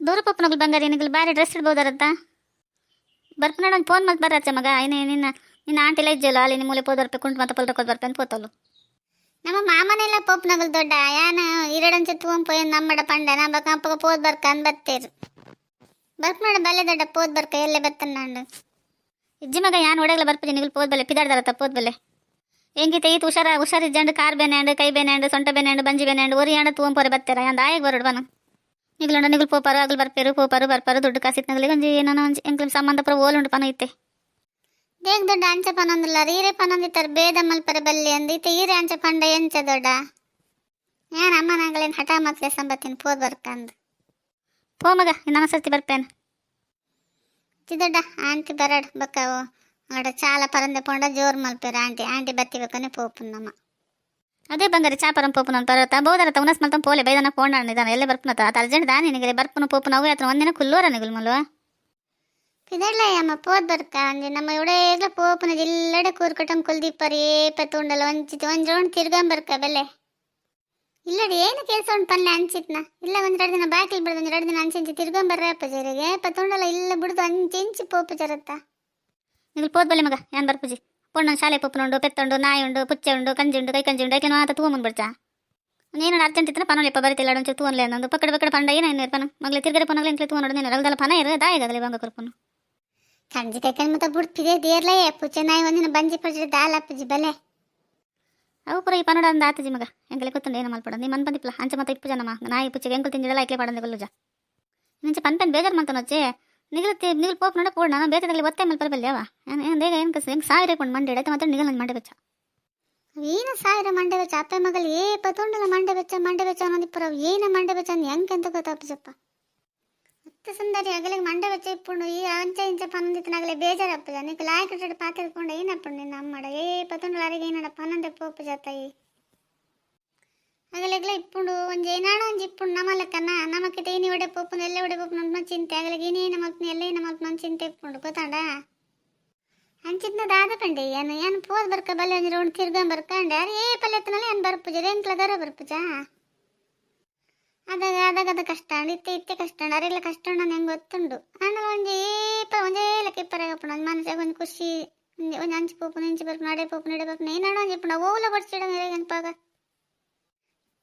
ದೂರ ಪಪ್ಪನಗಳು ಬಂಗಾರಿ ನಿಗಲ್ ಬಾರಿ ಡ್ರೆಸ್ ಇಡ್ಬೋದಾರತ್ತ ಬರ್ಪನಾಡ ಒಂದು ಫೋನ್ ಮತ್ತೆ ಬರಚ್ಚ ಮಗ ನಿನ್ನ ನಿನ್ನ ಆಂಟಿಲ್ಲ ಇಜ್ಜಲ್ಲ ಅಲ್ಲಿ ನಿಮ್ಮ ಮೂಲೆ ಪೋದರ್ಪೆ ಕುಂಟು ಮತ್ತೆ ಪಲ್ರಕೋದು ಬರ್ಪೆ ಅಂತ ಪೋತಲು ನಮ್ಮ ಮಾಮನೆಲ್ಲ ಪೋಪ್ನಗಲ್ ದೊಡ್ಡ ಯಾನ ಇರಡಂಚೆ ತೂಂಪು ಏನು ನಮ್ಮಡ ಪಂಡ ನಾ ಕಂಪಗ ಪೋದ್ ಬರ್ಕ ಅಂದ್ ಬರ್ತೇರು ಬರ್ಪನಾಡ ಬಲ್ಲೆ ದೊಡ್ಡ ಪೋದ್ ಬರ್ಕ ಎಲ್ಲೇ ಬರ್ತನ ನಾನು ಇಜ್ಜಿ ಮಗ ಯಾನ್ ಒಡೆಗ್ಲ ಬರ್ಪಜಿ ನಿಗಲ್ ಪೋದ್ ಬಲ್ಲೆ ಪಿದಾಡ್ದಾರತ್ತ ಪೋದ್ ಬಲ್ಲೆ ಹೆಂಗಿತೆ ಈತ ಹುಷಾರಿಜ್ಜಂಡು ಕಾರ್ ಬೇನೆ ಕೈ ಬೇನೆ ಸೊಂಟ ಬೇನೆ ಬಂಜಿ ಬೇನೆ ಒರಿ ಅಂಡ ತೂಂಪೊರೆ ಬತ್ತೇರ ಅಂದ ಆಯಗ್ ಬರೋಡು ಬನ ನಿಗಲುಂಡ ನಿಗಲ್ ಪೋಪಾರು ಆಗಲ್ ಬರ್ಪೇರು ಪೋಪಾರು ಬರ್ಪಾರು ದುಡ್ಡು ಕಾಸಿತ್ ನಗಲಿಗೆ ಒಂಜಿ ಏನೋ ಒಂಜಿ ಎಂಕ್ಲಿಂ ಸಂಬಂಧ ಪುರ ಓಲುಂಡು ಪನ ಐತೆ ದೇಗ ದೊಡ್ಡ ಅಂಚೆ ಪನೊಂದಿಲ್ಲ ಈರೆ ಪನೊಂದಿತ್ತರ ಬೇದ ಮಲ್ಪರೆ ಬಲ್ಲಿ ಅಂದಿತ್ತೆ ಈರೆ ಅಂಚೆ ಪಂಡ ಎಂಚ ದೊಡ್ಡ ಯಾನ್ ಅಮ್ಮನಾಗಳೇನು ಹಠ ಮತ್ಲೆ ಸಂಬತ್ತಿನ ಪೋದ್ ಬರ್ಕಂದು ಪೋ ಮಗ ಇನ್ನೊಂದು ಸರ್ತಿ ಬರ್ಪೇನು ದೊಡ್ಡ ಆಂಟಿ ಬರಡ್ ಬಕ್ಕವು ಅಡ ಚಾಲ ಪರಂದೆ ಪೊಂಡ ಜೋರ್ ಮಲ್ಪೇರು ಆಂಟಿ ಬತ್ತಿಬೇಕನೆ ಪೋಪು ನಮ್ಮ ಅದೇ ಬಂಗಾರಿ ಚಾಪರಂ ಪೋಪುನ ಬರತ್ತ ಬಹುದರತ್ತ ಉನಸ್ ಮಲ್ತಂ ಪೋಲೆ ಬೈದನ ಪೋಂಡ ನಿದಾನ ಎಲ್ಲೇ ಬರ್ಪುನತ ಅತ ಅರ್ಜೆಂಟ್ ದಾನಿ ನಿನಗೆ ಬರ್ಪುನ ಪೋಪುನ ಅವು ಹತ್ರ ಒಂದಿನ ಕುಲ್ಲೋರ ನಿಗುಲ್ ಮಲ್ವ ಪಿದಡ್ಲಯ್ಯಮ್ಮ ಪೋದ್ ಬರ್ಕ ಅಂಜಿ ನಮ್ಮ ಉಡೇಗ್ಲ ಪೋಪುನ ಜಿಲ್ಲಡೆ ಕೂರ್ಕಟಂ ಕುಲ್ದಿಪ್ಪರಿ ಏಪತ್ತುಂಡಲ್ಲ ಒಂಜೋಣ್ ತಿರ್ಗಂಬರ್ಕ ಬೆಲೆ ಇಲ್ಲಡಿ ಏನು ಕೆಲಸ ಉಂಟು ಪನ್ಲೆ ಅಂಚಿತ್ನ ಇಲ್ಲ ಒಂದೆರಡು ದಿನ ಬಾಕಿಲ್ ಬಿಡ್ದು ಒಂದೆರಡು ದಿನ ಅಂಚಿ ತಿರ್ಗಂಬರ್ರೆ ಅಪ್ಪಜರಿಗೆ ಏಪತ್ತುಂಡಲ್ಲ ಇಲ್ಲ ಬಿಡ್ದು ಅಂಚಿ ಪೋಪು ಜರತ್ತ ನಿಗುಲ್ ಪೋದ್ ಬಲ್ಲೆ ಮಗ ಯಾನ್ ಬರ್ಪುಜಿ ಪೊಣ್ಣು ಶಾಲೆ ಪಪ್ಪುನುಂಡು ಪೆತ್ತುಂಡು ನಾಯಿ ಉಂಡು ಪುಚ್ಚೆ ಉಂಡು ಕಂಜಿ ಉಂಡು ಕೈ ಕಂಜಿ ಉಂಡು ಯಾಕೆ ಆತ ತೂಮನ್ ಬಿಡ್ಚಾ ನೀನು ಅರ್ಜೆಂಟ್ ಇತ್ತು ಪನೋಲೆಪ್ಪ ಬರೀತಿಲ್ಲ ಒಂಚೂರು ತೂನ್ಲೆ ಅನ್ನೊಂದು ಪಕ್ಕಡ ಪಂಡ ಏನೇನು ಪನ ಮಗ್ಲೆ ತಿರ್ಗಡೆ ಪನಗ್ಲೆ ಎಂಟ್ಲೆ ತೂನೋಡು ನೀನು ರಗದಲ್ಲ ಪನ ಇರೋ ದಾಯಿಗಾಗಲಿ ಬಂಗ ಕೊರ್ಪುನು ಕಂಜಿ ಕೈಕನ್ ಮತ್ತೆ ಬಿಡ್ತಿದೆ ದೇರ್ಲೇ ಪುಚ್ಚೆ ನಾಯಿ ಒಂದಿನ ಬಂಜಿ ಪಡ್ಜಿ ದಾಲ್ ಅಪ್ಪಜಿ ಬಲೆ ಅವು ಪುರ ಈ ಪನೋಡ ಅಂದ ಆತಜಿ ಮಗ ಎಂಕಲೆ ಗೊತ್ತುಂಡು ಏನು ಮಲ್ಪಡ ನೀ ಮನ್ ಬಂದಿಪ್ಲ ಅಂಚೆ ಮತ್ತೆ ಇಪ್ಪು ಜನಮ್ಮ ನಾಯಿ ಪುಚ್ಚೆಗೆ ಎಂಕಲ್ ತಿಂದಿಡಲ್ಲ ಐಕ್ಲೆ ಪಡಂದೆ ಬಲ್ಲುಜ ನಿಂಚೆ ಪನ್ಪೆನ್ ಬೇಜಾರು ಮಾಡ್ತಾನೊಚ್ಚೆ ನಿಗಲ್ ಪೋಪ್ ನೋಡ ಪೋಡ್ ನಾನು ಬೇತದಲ್ಲಿ ಒತ್ತೆ ಮೇಲೆ ಬರಬಲ್ಲೆ ಅವ ಏನು ಬೇಗ ಏನು ಕಸ ಹೆಂಗೆ ಸಾವಿರ ಕೊಂಡು ಮಂಡೆ ಇಡತ್ತೆ ಮತ್ತೆ ನಿಗಲ್ ಮಂಡೆ ಬೆಚ್ಚ ಏನು ಸಾವಿರ ಮಂಡೆ ಬೆಚ್ಚ ಅಪ್ಪೆ ಮಗಲ್ ಪತ್ತೊಂಡಲ್ಲ ಮಂಡೆ ಬೆಚ್ಚ ಅನ್ನೋದು ಪುರ ಏನು ಮಂಡೆ ಬೆಚ್ಚ ಅಂದು ಹೆಂಗೆ ಅಂತ ಗೊತ್ತಪ್ಪಜಪ್ಪ ಮತ್ತೆ ಸುಂದರಿ ಅಗಲಿಗೆ ಮಂಡೆ ಬೆಚ್ಚ ಇಪ್ಪುಂಡು ಈ ಅಂಚೆ ಇಂಚೆ ಪನ್ನೊಂದಿತ್ತನಾಗಲೇ ಬೇಜಾರಪ್ಪಜ ನೀಕು ಲಾಯ್ ಕಟ್ಟಡ ಪಾತಿರ್ಕೊಂಡು ಏನಪ್ಪುಂಡು ನಿನ್ನ ಅಮ್ಮಡ ಪತ್ತೊಂಡಲ್ಲ ಅರಿಗೆ ಏನಡ ಪನ್ನೊಂದೆ ಪೋಪು ಜತಾಯಿ ಅಗಲೆಗ್ಲ ಇಪ್ಪುಂಡು ಒಂಜಿ ಏನಾಡೋ ಒಂಜಿ ಇಪ್ಪುಂಡು ನಮಲಕ್ಕನ ನಮಕ್ಕೆ ತೇನಿ ಒಡೆ ಪೋಪುನ ಎಲ್ಲ ಒಡೆ ಪೋಪುನ ಅಂತ ಚಿಂತೆ ಅಗಲಿಗೆ ಏನೇನು ಮಲ್ಪನ ಎಲ್ಲ ಏನು ಮಲ್ಪನ ಚಿಂತೆ ಇಪ್ಪುಂಡು ಗೊತ್ತಾಂಡ ಅಂಚಿದ್ನ ದಾದ ಪಂಡೆ ಏನು ಪೋದ್ ಬರ್ಕ ಬಲ್ಲೆ ಒಂಜಿ ರೌಂಡ್ ತಿರ್ಗಂಬರ್ಕಂಡೆ ಅರೆ ಪಲ್ಲೆತ್ತನಲ್ಲಿ ಏನು ಬರ್ಪುಜ ಎಂಕ್ಲ ದರ ಬರ್ಪುಜ ಅದಾಗ ಕಷ್ಟ ಇತ್ತೆ ಕಷ್ಟ ಅರೆಲ್ಲ ಕಷ್ಟ ನಾನು ಹೆಂಗೆ ಗೊತ್ತುಂಡು ಆಮೇಲೆ ಒಂಜೇಲಕ್ಕೆ ಇಪ್ಪರಾಗಪ್ಪುಣ ಒಂದು ಮನಸ್ಸಾಗ ಒಂದು ಖುಷಿ ಒಂದು ಅಂಚು ಪೋಪುನ ಇಂಚು ಬರ್ಪುನ ಅಡೆ ಪೋಪುನ ಇಡೆ ಪೋಪುನ ಏನಾಡೋ ಒಂಜಿ ಇಪ್ಪುಂಡು ಓಲ ಬಡ್ಸಿಡ ಮೇರೆಗನ್ಪಾಗ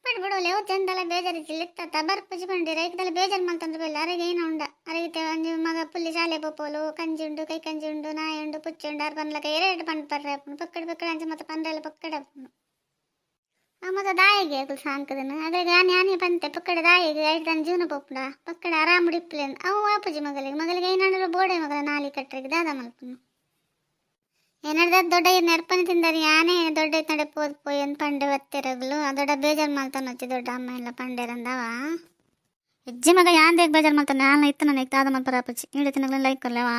ಬಿಡ್ಬಿಡೋಲ್ಲ ಚಂದಲ್ಲ ಬೇಜಾರಿದ್ದಿಲ್ಲ ಇತ್ತ ಬರ್ಪುಜಿ ಬಂಡಿ ರೈತದಲ್ಲ ಬೇಜಾರು ಮಲ್ತಂದ್ರೆ ಬೆಲ್ಲ ಅರೆಗೆ ಏನೋ ಉಂಡ ಅರೆಗಿತೆ ಒಂಜಿ ಮಗ ಪುಲ್ಲಿ ಶಾಲೆ ಪೋಪೋಲು ಕಂಜಿ ಉಂಡು ಕೈ ಕಂಜಿ ಉಂಡು ನಾಯಿ ಉಂಡು ಪುಚ್ಚಿ ಉಂಡು ಅರ್ ಪನ್ಲಕ ಎರಡು ಪಂಡು ಬರ್ರೆ ಅಪ್ಪುನು ಪಕ್ಕಡ ಅಂಚೆ ಮತ್ತೆ ಪಂದ್ರೆಲ್ಲ ಪಕ್ಕಡ ಅಪ್ಪುನು ಮತ್ತೆ ದಾಯಿಗೆ ಅದು ಸಾಂಕದನು ಅದ್ರಾಗ ಯಾನಿ ಬಂತೆ ಪಕ್ಕಡೆ ದಾಯಿಗೆ ಐದು ತನ್ನ ಜೀವನ ಪೋಪುಡ ಪಕ್ಕಡೆ ಆರಾಮ ಡಿಪ್ಲೇನ್ ಅವು ಅಪ್ಪುಜಿ ಮಗಳಿಗೆ ಏನಾಡಲು ಬೋಡೆ ಮಗಲ ನಾಲಿ ಕಟ್ಟರಿಗೆ ದಾದ ಮಲ್ಪುನು ಏನಾಡ್ದ ದೊಡ್ಡ ನೆರ್ಪನೆ ತಿಂದಾರ ಯಾನೇ ದೊಡ್ಡ ನಡೆ ಪೋಯ್ ಒಂದು ಪಂಡೆ ಒತ್ತೆರಗಲು ದೊಡ್ಡ ಬೇಜಾರು ಮಾಡ್ತಾನೆ వచ్చి ದೊಡ್ಡ ಅಮ್ಮ ಎಲ್ಲ ಪಂಡೆರಂದವ ಹೆಜ್ಜೆ ಮಗ ಯಾನ್ ದೇಗ ಬೇಜಾರು ಮಾಡ್ತಾನೆ ನಾನು ಇತ್ತು ನನಗೆ ದಾದ ಮಲ್ಪರ ಅಪ್ಪಚ್ಚಿ ಇಡೀ ತಿನ್ನಗ್ಲ ಲೈಕ್ ಕೊರ್ಲೇವಾ